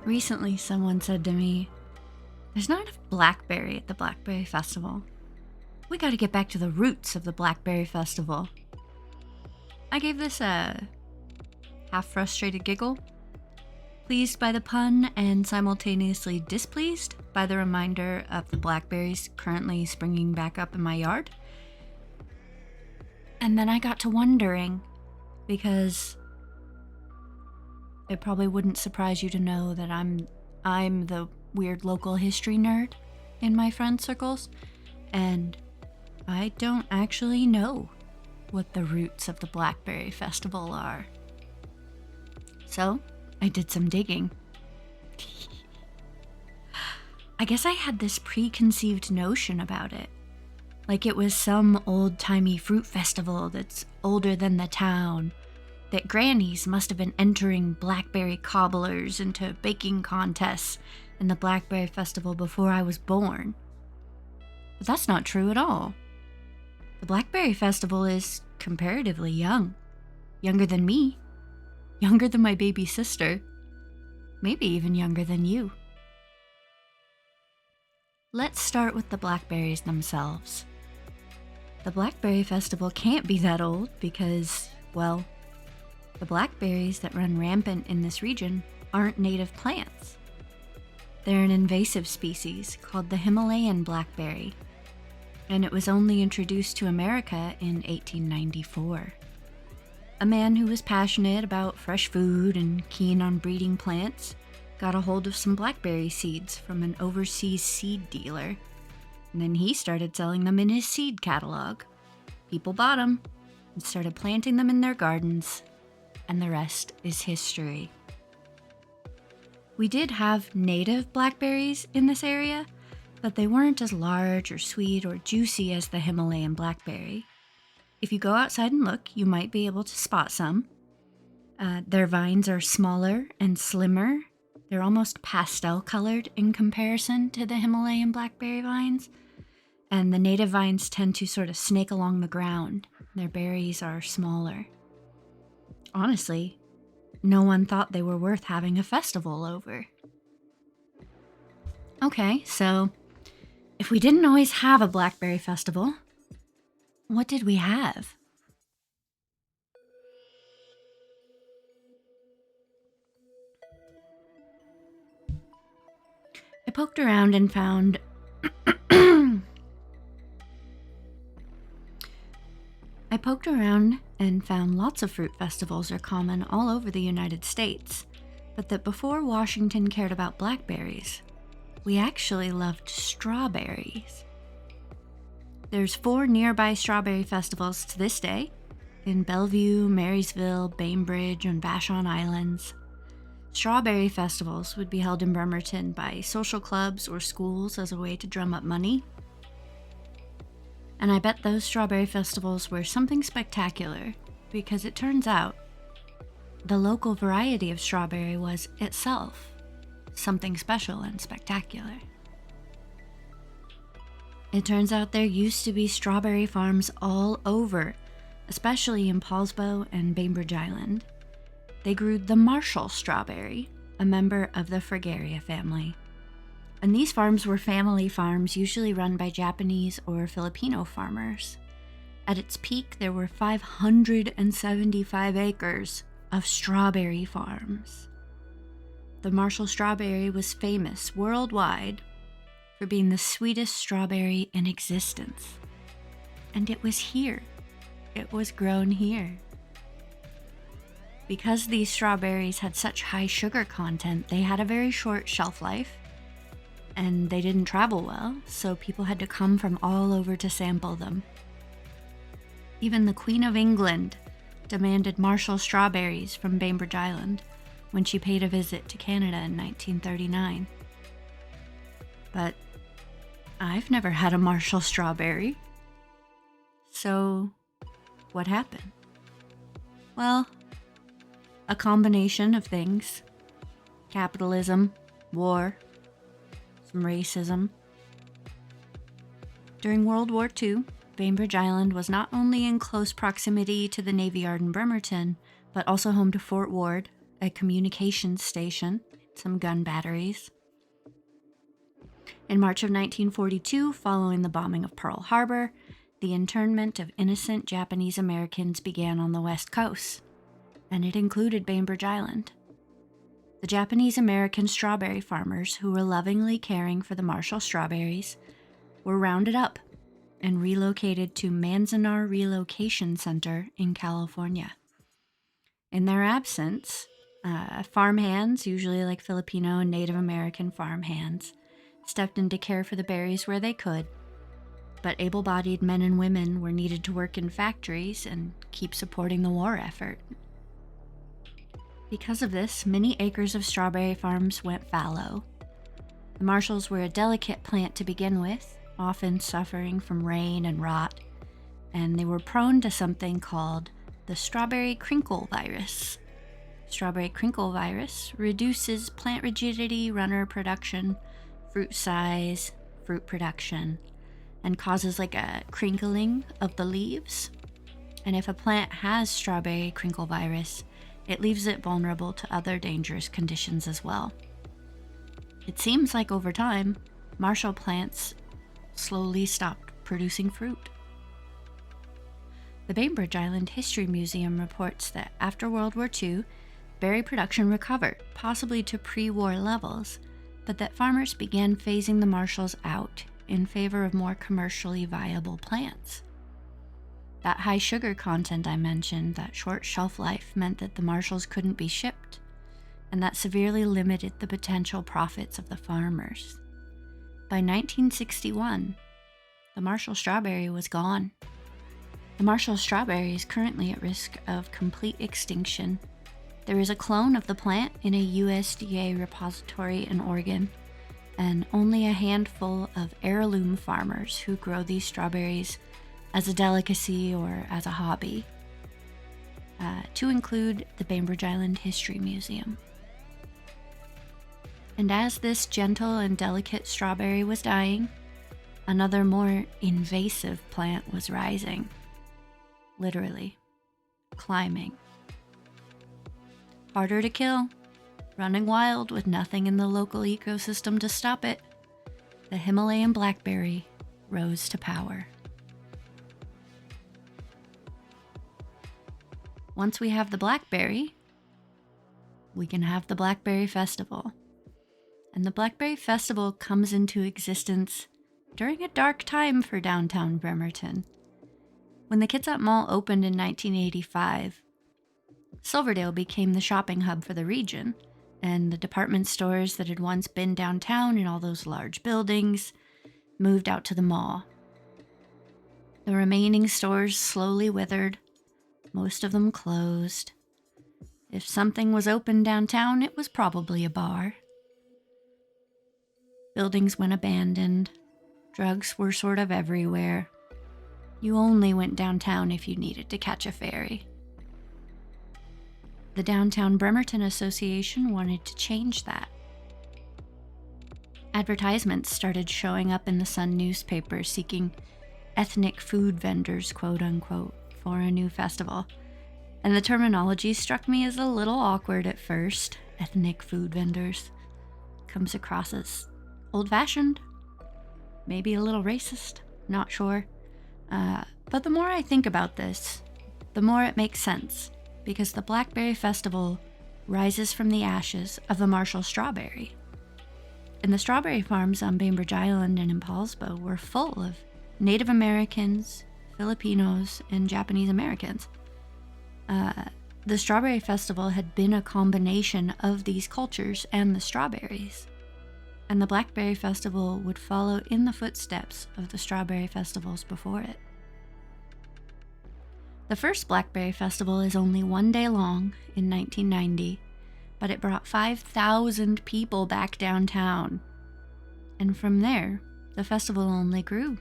Recently, someone said to me, there's not enough blackberry at the Blackberry Festival. We gotta get back to the roots of the Blackberry Festival. I gave this a half-frustrated giggle, pleased by the pun and simultaneously displeased by the reminder of the blackberries currently springing back up in my yard. And then I got to wondering, because it probably wouldn't surprise you to know that I'm the weird local history nerd in my friend circles, and I don't actually know what the roots of the Blackberry Festival are. So, I did some digging. I guess I had this preconceived notion about it. Like it was some old-timey fruit festival that's older than the town, that grannies must have been entering blackberry cobblers into baking contests in the Blackberry Festival before I was born. But that's not true at all. The Blackberry Festival is comparatively young. Younger than me. Younger than my baby sister. Maybe even younger than you. Let's start with the blackberries themselves. The Blackberry Festival can't be that old because, well, the blackberries that run rampant in this region aren't native plants. They're an invasive species called the Himalayan blackberry, and it was only introduced to America in 1894. A man who was passionate about fresh food and keen on breeding plants got a hold of some blackberry seeds from an overseas seed dealer, and then he started selling them in his seed catalog. People bought them and started planting them in their gardens, and the rest is history. We did have native blackberries in this area, but they weren't as large or sweet or juicy as the Himalayan blackberry. If you go outside and look, you might be able to spot some. Their vines are smaller and slimmer. They're almost pastel colored in comparison to the Himalayan blackberry vines. And the native vines tend to sort of snake along the ground. Their berries are smaller. Honestly, no one thought they were worth having a festival over. Okay, so if we didn't always have a blackberry festival, what did we have? I poked around and found lots of fruit festivals are common all over the United States, but that before Washington cared about blackberries, we actually loved strawberries. There's 4 nearby strawberry festivals to this day, in Bellevue, Marysville, Bainbridge, and Vashon Islands. Strawberry festivals would be held in Bremerton by social clubs or schools as a way to drum up money. And I bet those strawberry festivals were something spectacular, because it turns out the local variety of strawberry was itself something special and spectacular. It turns out there used to be strawberry farms all over, especially in Paulsbo and Bainbridge Island. They grew the Marshall strawberry, a member of the Fragaria family. And these farms were family farms usually run by Japanese or Filipino farmers. At its peak, there were 575 acres of strawberry farms. The Marshall strawberry was famous worldwide for being the sweetest strawberry in existence. And it was here. It was grown here. Because these strawberries had such high sugar content, they had a very short shelf life, and they didn't travel well, so people had to come from all over to sample them. Even the Queen of England demanded Marshall strawberries from Bainbridge Island when she paid a visit to Canada in 1939. But I've never had a Marshall strawberry. So, what happened? Well, a combination of things. Capitalism, war, some racism. During World War II, Bainbridge Island was not only in close proximity to the Navy Yard in Bremerton, but also home to Fort Ward, a communications station, some gun batteries. In March of 1942, following the bombing of Pearl Harbor, the internment of innocent Japanese Americans began on the West Coast, and it included Bainbridge Island. The Japanese American strawberry farmers who were lovingly caring for the Marshall strawberries were rounded up and relocated to Manzanar Relocation Center in California. In their absence, farmhands, usually like Filipino and Native American farmhands, stepped in to care for the berries where they could, but able-bodied men and women were needed to work in factories and keep supporting the war effort. Because of this, many acres of strawberry farms went fallow. The Marshalls were a delicate plant to begin with, often suffering from rain and rot, and they were prone to something called the strawberry crinkle virus. Strawberry crinkle virus reduces plant rigidity, runner production, fruit size, fruit production, and causes like a crinkling of the leaves. And if a plant has strawberry crinkle virus, it leaves it vulnerable to other dangerous conditions as well. It seems like over time, Marshall plants slowly stopped producing fruit. The Bainbridge Island History Museum reports that after World War II, berry production recovered, possibly to pre-war levels, but that farmers began phasing the Marshalls out in favor of more commercially viable plants. That high sugar content I mentioned, that short shelf life, meant that the Marshalls couldn't be shipped, and that severely limited the potential profits of the farmers. By 1961, the Marshall strawberry was gone. The Marshall strawberry is currently at risk of complete extinction. There is a clone of the plant in a USDA repository in Oregon, and only a handful of heirloom farmers who grow these strawberries as a delicacy or as a hobby, to include the Bainbridge Island History Museum. And as this gentle and delicate strawberry was dying, another more invasive plant was rising. Literally, climbing. Harder to kill, running wild with nothing in the local ecosystem to stop it, the Himalayan blackberry rose to power. Once we have the blackberry, we can have the Blackberry Festival. And the Blackberry Festival comes into existence during a dark time for downtown Bremerton. When the Kitsap Mall opened in 1985, Silverdale became the shopping hub for the region, and the department stores that had once been downtown in all those large buildings moved out to the mall. The remaining stores slowly withered, most of them closed. If something was open downtown, it was probably a bar. Buildings went abandoned. Drugs were sort of everywhere. You only went downtown if you needed to catch a ferry. The Downtown Bremerton Association wanted to change that. Advertisements started showing up in the Sun newspaper seeking ethnic food vendors, quote unquote, for a new festival. And the terminology struck me as a little awkward at first. Ethnic food vendors comes across as old-fashioned, maybe a little racist, not sure. But the more I think about this, the more it makes sense, because the Blackberry Festival rises from the ashes of the Marshall strawberry. And the strawberry farms on Bainbridge Island and in Paulsbo were full of Native Americans, Filipinos, and Japanese Americans. The Strawberry Festival had been a combination of these cultures and the strawberries. And the Blackberry Festival would follow in the footsteps of the strawberry festivals before it. The first Blackberry Festival is only one day long in 1990, but it brought 5,000 people back downtown. And from there, the festival only grew.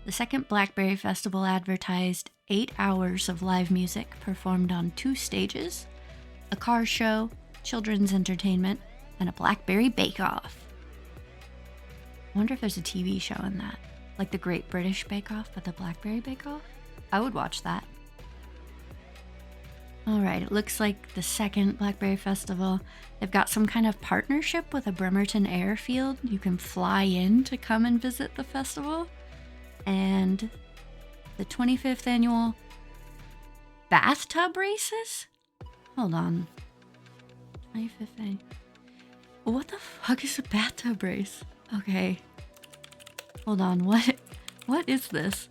The second Blackberry Festival advertised 8 hours of live music performed on 2 stages, a car show, children's entertainment, and a Blackberry Bake-Off. I wonder if there's a TV show in that, like the Great British Bake-Off, but the Blackberry Bake-Off? I would watch that. All right, it looks like the second Blackberry Festival, they've got some kind of partnership with a Bremerton airfield. You can fly in to come and visit the festival. And the 25th annual bathtub races? Hold on. 25th annual. What the fuck is a bathtub race? Okay. Hold on, what is this?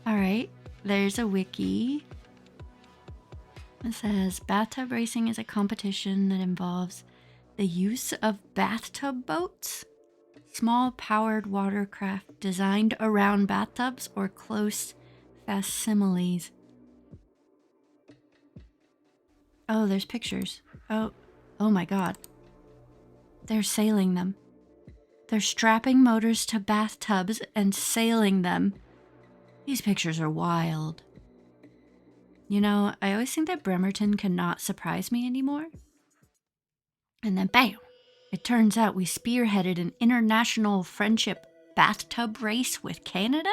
All right, there's a wiki. It says bathtub racing is a competition that involves the use of bathtub boats, small powered watercraft designed around bathtubs or close facsimiles. Oh, there's pictures. Oh my god. They're sailing them. They're strapping motors to bathtubs and sailing them. These pictures are wild. You know, I always think that Bremerton cannot surprise me anymore. And then bam! It turns out we spearheaded an international friendship bathtub race with Canada?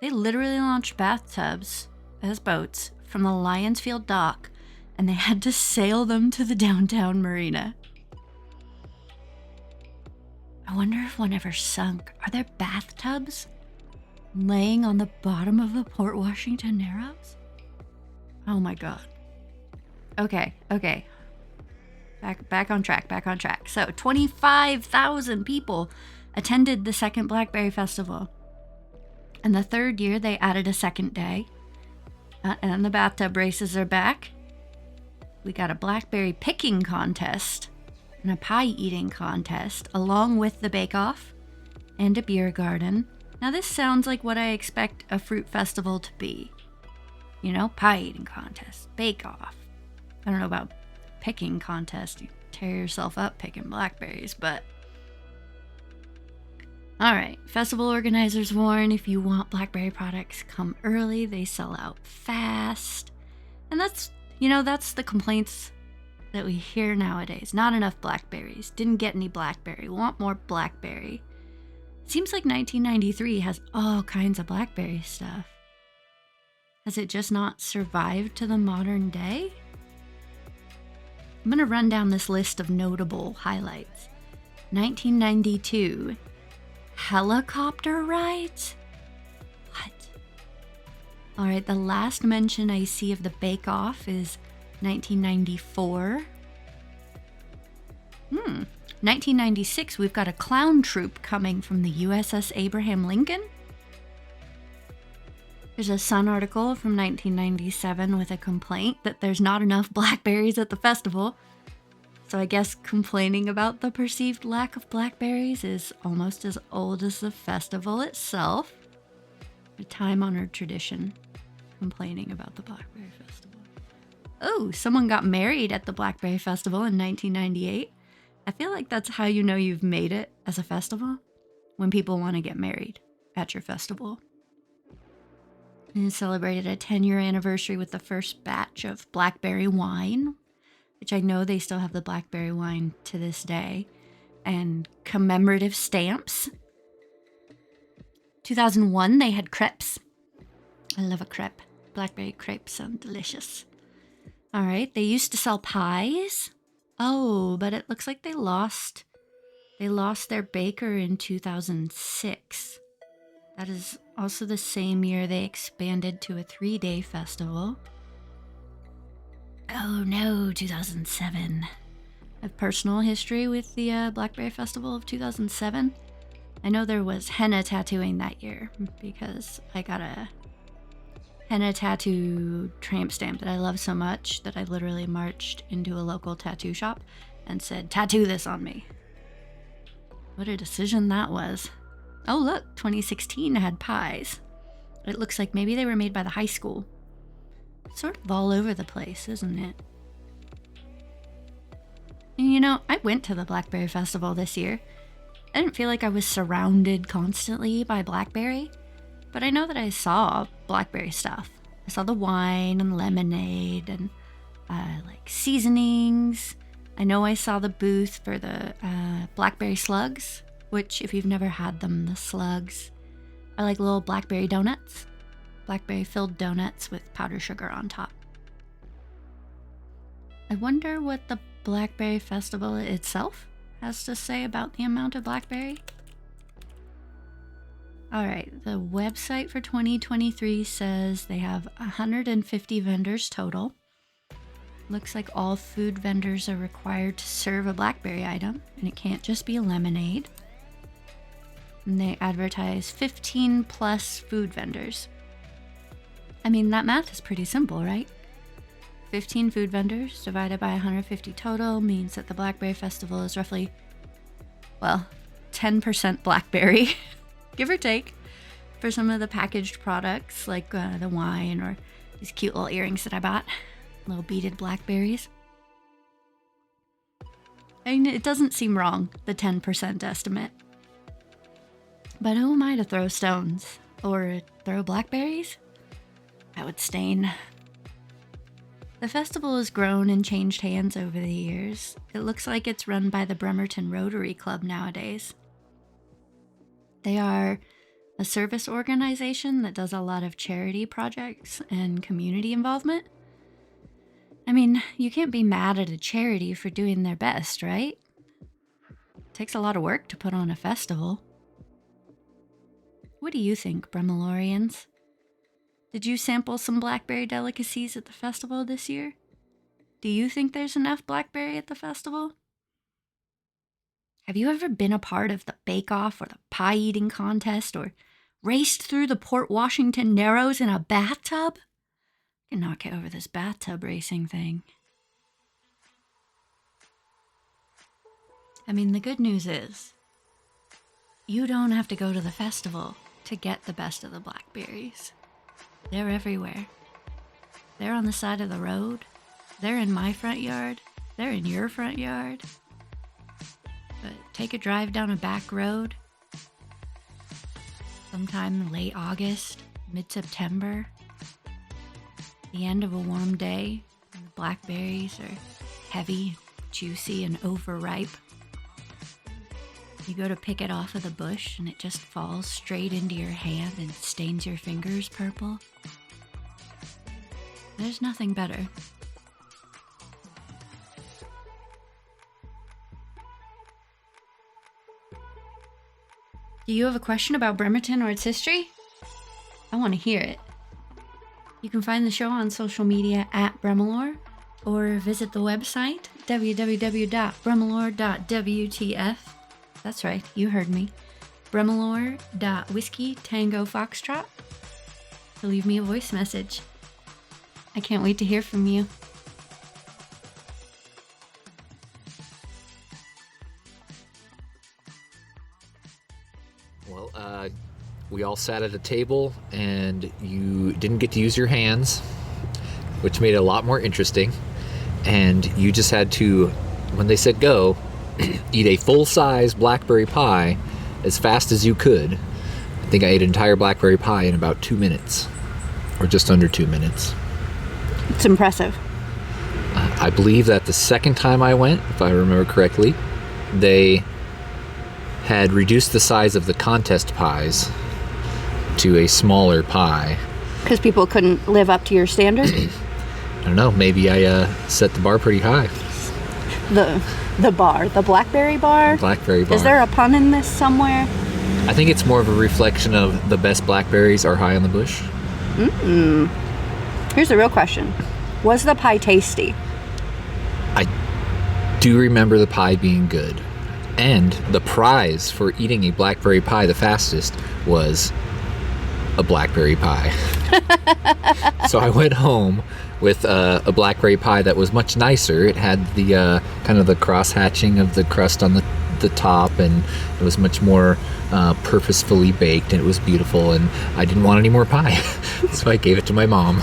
They literally launched bathtubs as boats from the Lionsfield dock, and they had to sail them to the downtown marina. I wonder if one ever sunk. Are there bathtubs laying on the bottom of the Port Washington Narrows? Oh my god. Okay. Back on track. So 25,000 people attended the second Blackberry Festival. And the third year they added a second day. And the bathtub races are back. We got a blackberry picking contest and a pie eating contest along with the bake-off and a beer garden. Now this sounds like what I expect a fruit festival to be. You know, pie eating contest, bake-off. I don't know about picking contest. You tear yourself up picking blackberries, but... Alright, festival organizers warn if you want blackberry products, come early. They sell out fast. And that's the complaints that we hear nowadays. Not enough blackberries. Didn't get any blackberry. Want more blackberry. Seems like 1993 has all kinds of blackberry stuff. Has it just not survived to the modern day? I'm going to run down this list of notable highlights. 1992. Helicopter rides? What? Alright, the last mention I see of the bake-off is 1994. 1996, we've got a clown troupe coming from the USS Abraham Lincoln. There's a Sun article from 1997 with a complaint that there's not enough blackberries at the festival. So I guess complaining about the perceived lack of blackberries is almost as old as the festival itself. A time-honored tradition, complaining about the Blackberry Festival. Oh, someone got married at the Blackberry Festival in 1998. I feel like that's how you know you've made it as a festival, when people want to get married at your festival. And it celebrated a 10-year anniversary with the first batch of blackberry wine, which I know they still have the blackberry wine to this day, and commemorative stamps. 2001, they had crepes. I love a crepe. Blackberry crepes sound delicious. All right, they used to sell pies. Oh, but it looks like they lost their baker in 2006. That is also the same year they expanded to a 3-day festival. Oh no, 2007. I have personal history with the Blackberry Festival of 2007. I know there was henna tattooing that year because I got a henna tattoo tramp stamp that I love so much that I literally marched into a local tattoo shop and said, "Tattoo this on me." What a decision that was. Oh look, 2016 had pies. It looks like maybe they were made by the high school. Sort of all over the place, isn't it? And you know, I went to the Blackberry Festival this year. I didn't feel like I was surrounded constantly by blackberry, but I know that I saw blackberry stuff. I saw the wine and lemonade and like seasonings. I know I saw the booth for the blackberry slugs, which if you've never had them, the slugs are like little blackberry donuts. Blackberry filled donuts with powdered sugar on top. I wonder what the Blackberry Festival itself has to say about the amount of blackberry. Alright, the website for 2023 says they have 150 vendors total. Looks like all food vendors are required to serve a blackberry item, and it can't just be lemonade. And they advertise 15 plus food vendors. I mean, that math is pretty simple, right? 15 food vendors divided by 150 total means that the Blackberry Festival is roughly, well, 10% blackberry, give or take, for some of the packaged products like the wine or these cute little earrings that I bought. Little beaded blackberries. I mean, it doesn't seem wrong, the 10% estimate. But who am I to throw stones? Or throw blackberries? That would stain. The festival has grown and changed hands over the years. It looks like it's run by the Bremerton Rotary Club nowadays. They are a service organization that does a lot of charity projects and community involvement. I mean, you can't be mad at a charity for doing their best, right? It takes a lot of work to put on a festival. What do you think, Bremeloreans? Did you sample some blackberry delicacies at the festival this year? Do you think there's enough blackberry at the festival? Have you ever been a part of the bake-off or the pie-eating contest or raced through the Port Washington Narrows in a bathtub? I cannot get over this bathtub racing thing. I mean, the good news is, you don't have to go to the festival to get the best of the blackberries. They're everywhere. They're on the side of the road. They're in my front yard. They're in your front yard. But take a drive down a back road. Sometime late August, mid-September. The end of a warm day, and the blackberries are heavy, juicy, and overripe. You go to pick it off of the bush, and it just falls straight into your hand and stains your fingers purple. There's nothing better. Do you have a question about Bremerton or its history? I want to hear it. You can find the show on social media at Bremelore or visit the website www.bremelore.wtf. That's right, you heard me. Bremelore.whiskey tango foxtrot to leave me a voice message. I can't wait to hear from you. Well, we all sat at a table and you didn't get to use your hands, which made it a lot more interesting. And you just had to, when they said go, eat a full-size blackberry pie as fast as you could. I think I ate an entire blackberry pie in about 2 minutes, or just under 2 minutes. It's impressive. I believe that the second time I went, if I remember correctly, they had reduced the size of the contest pies to a smaller pie. Because people couldn't live up to your standard? I don't know, maybe I set the bar pretty high. The bar, the blackberry bar? Blackberry bar. Is there a pun in this somewhere? I think it's more of a reflection of the best blackberries are high on the bush. Here's the real question. Was the pie tasty? I do remember the pie being good. And the prize for eating a blackberry pie the fastest was a blackberry pie. So I went home with a blackberry pie that was much nicer. It had the kind of the cross-hatching of the crust on the top, and it was much more purposefully baked, and it was beautiful, and I didn't want any more pie. So I gave it to my mom.